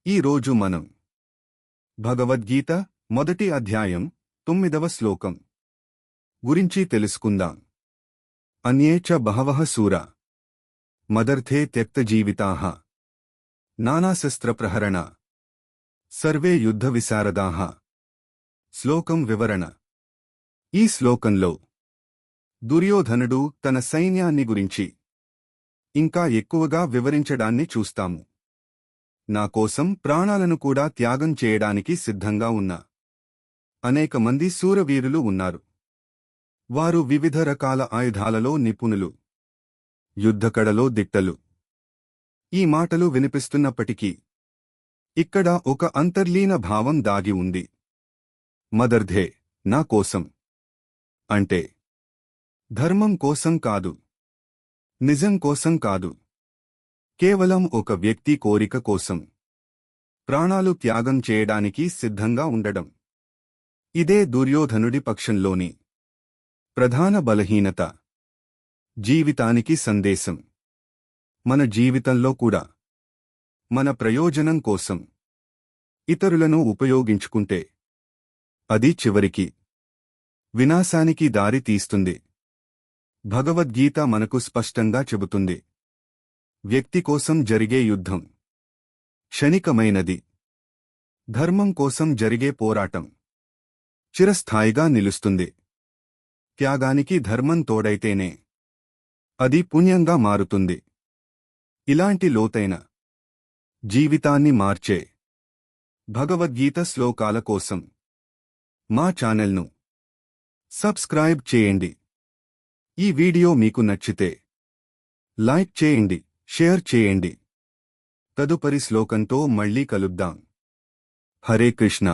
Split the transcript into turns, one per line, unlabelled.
ఈ రోజు మనం భగవద్గీత మొదటి అధ్యాయం 9వ శ్లోకం గురించి తెలుసుకుందాం. అన్యే చ బహవః శూరా మదర్థే త్యక్తజీవితాః నానాశస్త్రప్రహరణ సర్వే యుద్ధ విశారదాః. శ్లోకం వివరణ. ఈ శ్లోకంలో దుర్యోధనుడు తన సైన్యాన్ని గురించి ఇంకా ఎక్కువగా వివరించడాన్ని చూస్తాము. నా కోసం ప్రాణాలను కూడా త్యాగం చేయడానికి సిద్ధంగా ఉన్న అనేక మంది శూరవీరులు ఉన్నారు. వారు వివిధ రకాల ఆయుధాలలో నిపుణులు, యుద్ధకళలో దిట్టలు. ఈ మాటలు వినిపిస్తున్నప్పటికీ ఇక్కడ ఒక అంతర్లీన భావం దాగి ఉంది. మదర్థే, నా కోసం అంటే ధర్మం కోసం కాదు, నిజం కోసం కాదు, కేవలం ఒక వ్యక్తి కోరిక కోసం ప్రాణాలు త్యాగం చేయడానికి సిద్ధంగా ఉండడం. ఇదే దుర్యోధనుడి పక్షంలోని ప్రధాన బలహీనత. జీవితానికి సందేశం. మన జీవితంలో కూడా మన ప్రయోజనం కోసం ఇతరులను ఉపయోగించుకుంటే అది చివరికి వినాశానికి దారి తీస్తుంది. భగవద్గీత మనకు స్పష్టంగా చెబుతుంది, వ్యక్తి కోసం జరిగే యుద్ధం క్షణికమైనది. ధర్మం కోసం జరిగే పోరాటం చిరస్థాయిగా నిలుస్తుంది. త్యాగానికి ధర్మం తోడైతేనే అది పుణ్యంగా మారుతుంది. ఇలాంటి లోతైన జీవితాన్ని మార్చే భగవద్గీత శ్లోకాల కోసం మా ఛానల్ను సబ్స్క్రైబ్ చేయండి. ఈ వీడియో మీకు నచ్చితే లైక్ చేయండి, షేర్ చేయండి. తదుపరి శ్లోకంతో మళ్ళీ కలుద్దాం. హరే కృష్ణ.